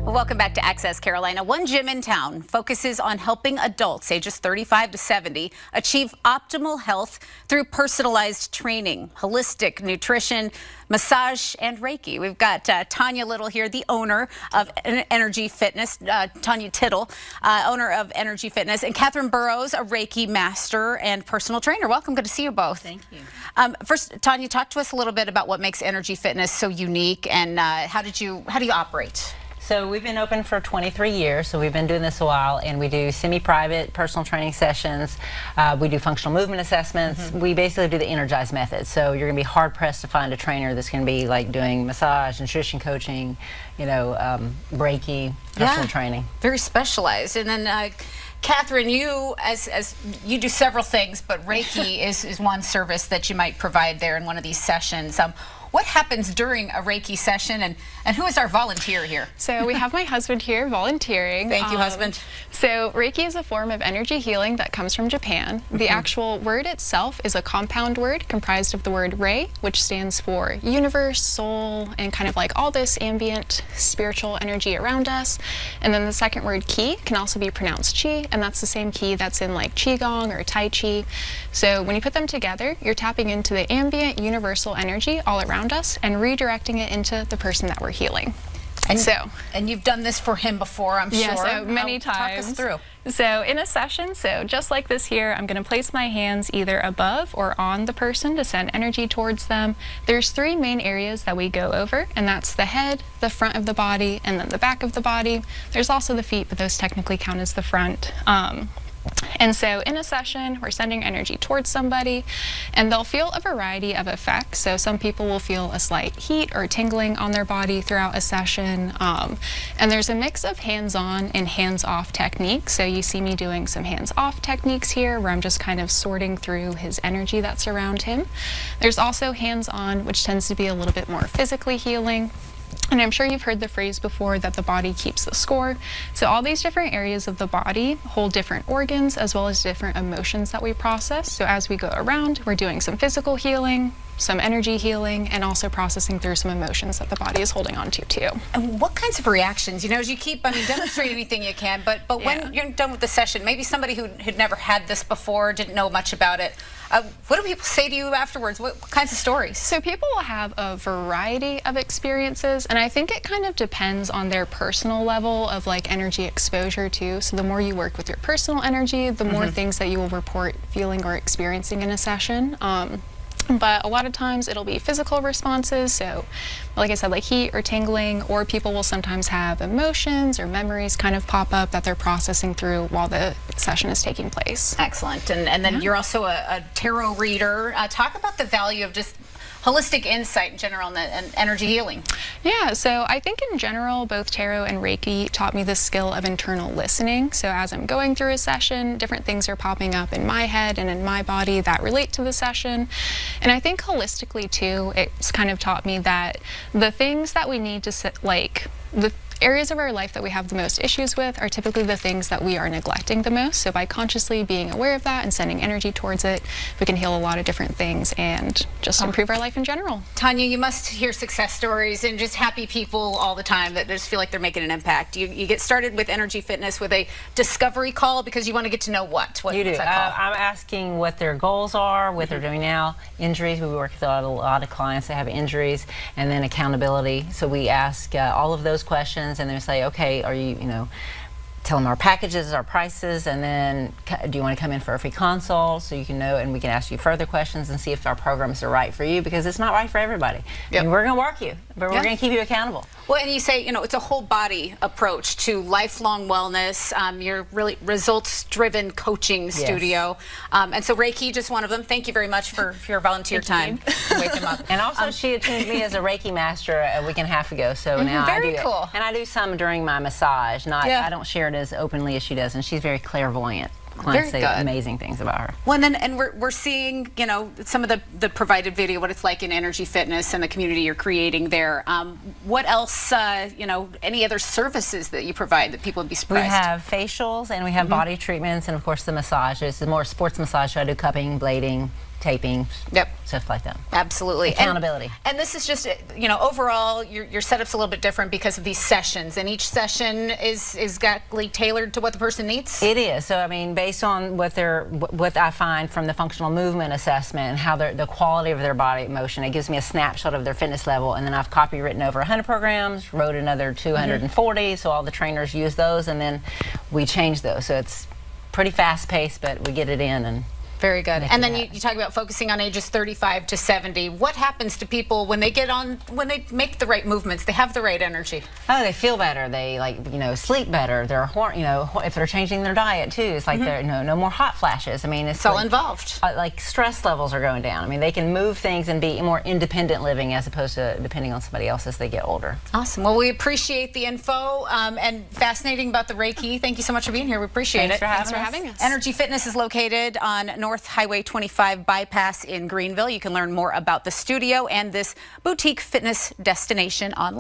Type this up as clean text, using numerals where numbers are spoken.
Well, welcome back to Access Carolina. One gym in town focuses on helping adults ages 35 to 70 achieve optimal health through personalized training, holistic nutrition, massage, and Reiki. We've got Tonya Tittle here, the owner of Energy Fitness, Tonya Tittle, owner of Energy Fitness, and Catherine Boroughs, a Reiki master and personal trainer. Welcome. Good to see you both. Thank you. First, Tonya, talk to us a little bit about what makes Energy Fitness so unique, and how do you operate? So we've been open for 23 years, so we've been doing this a while, and we do semi-private personal training sessions. We do functional movement assessments. We basically do the energized method. So you're going to be hard-pressed to find a trainer that's going to be like doing massage, nutrition coaching, Reiki, personal training. Very specialized. And then Catherine, you as you do several things, but Reiki is one service that you might provide there in one of these sessions. What happens during a Reiki session, and who is our volunteer here? So we have my husband here volunteering. Thank you, husband. So Reiki is a form of energy healing that comes from Japan. The actual word itself is a compound word comprised of the word Rei, which stands for universe, soul, and kind of like all this ambient spiritual energy around us. And then the second word Ki can also be pronounced Chi, and that's the same Ki that's in like Qigong or Tai Chi. So when you put them together, you're tapping into the ambient universal energy all around us and redirecting it into the person that we're healing. And you've done this for him before, I'm sure. Yeah, so many times. Talk us through. So in a session, just like this here, I'm going to place my hands either above or on the person to send energy towards them. There's three main areas that we go over, and that's the head, the front of the body, and then the back of the body. There's also the feet, but those technically count as the front. And so in a session, we're sending energy towards somebody, and they'll feel a variety of effects. So some people will feel a slight heat or tingling on their body throughout a session. And there's a mix of hands-on and hands-off techniques. So you see me doing some hands-off techniques here, where I'm just kind of sorting through his energy that's around him. There's also hands-on, which tends to be a little bit more physically healing. And I'm sure you've heard the phrase before that the body keeps the score. So all these different areas of the body hold different organs as well as different emotions that we process. So as we go around, we're doing some physical healing, some energy healing, and also processing through some emotions that the body is holding on to too. And what kinds of reactions, as you keep, demonstrate anything you can, but when you're done with the session, maybe somebody who had never had this before, didn't know much about it, what do people say to you afterwards? What kinds of stories? So people will have a variety of experiences, and I think it kind of depends on their personal level of like energy exposure too. So the more you work with your personal energy, the more things that you will report feeling or experiencing in a session. But a lot of times it'll be physical responses, so like I said, like heat or tingling, or people will sometimes have emotions or memories kind of pop up that they're processing through while the session is taking place. Excellent. And then you're also a tarot reader. Talk about the value of just holistic insight in general and energy healing. Yeah, so I think in general, both tarot and Reiki taught me the skill of internal listening. So as I'm going through a session, different things are popping up in my head and in my body that relate to the session. And I think holistically too, it's kind of taught me that the things that we need to the areas of our life that we have the most issues with are typically the things that we are neglecting the most. So by consciously being aware of that and sending energy towards it, we can heal a lot of different things and just improve our life in general. Tonya, you must hear success stories and just happy people all the time that just feel like they're making an impact. You get started with Energy Fitness with a discovery call because you want to get to know what? You do. What's that call? I'm asking what their goals are, what they're doing now, injuries. We work with a lot of clients that have injuries, and then accountability. So we ask all of those questions, and they say, okay, are you, tell them our packages, our prices, and then do you want to come in for a free consult so you can know, and we can ask you further questions and see if our programs are right for you, because it's not right for everybody. Yep. I mean, we're going to work you, but we're going to keep you accountable. Well, and you say, it's a whole body approach to lifelong wellness. You're really results-driven coaching studio. And so Reiki, just one of them. Thank you very much for your volunteer time. Wake them up. And also she attuned me as a Reiki master a week and a half ago, so now very I do cool. it. And I do some during my massage. I don't share it as openly as she does, and she's very clairvoyant. Clients say amazing things about her. Well, and we're seeing, some of the provided video, what it's like in Energy Fitness and the community you're creating there. What else, any other services that you provide that people would be surprised? We have facials, and we have body treatments, and of course the massages. The more sports massage, so I do cupping, blading, taping, Yep. stuff like that. Absolutely. Accountability. And this is just, overall, your setup's a little bit different because of these sessions, and each session is exactly tailored to what the person needs? It is. So, I mean, based on what I find from the functional movement assessment and how the quality of their body motion, it gives me a snapshot of their fitness level, and then I've copywritten over 100 programs, wrote another 240, so all the trainers use those, and then we change those. So it's pretty fast-paced, but we get it in and very good. And then you talk about focusing on ages 35 to 70. What happens to people when they make the right movements, they have the right energy? Oh, they feel better. They sleep better. They're if they're changing their diet too, it's like they're no more hot flashes. I mean, it's all like, involved. Like stress levels are going down. I mean, they can move things and be more independent living as opposed to depending on somebody else as they get older. Awesome. Well, we appreciate the info and fascinating about the Reiki. Thank you so much for being here. We appreciate it. Thanks for having us. Energy Fitness is located on North Highway 25 bypass in Greenville. You can learn more about the studio and this boutique fitness destination online.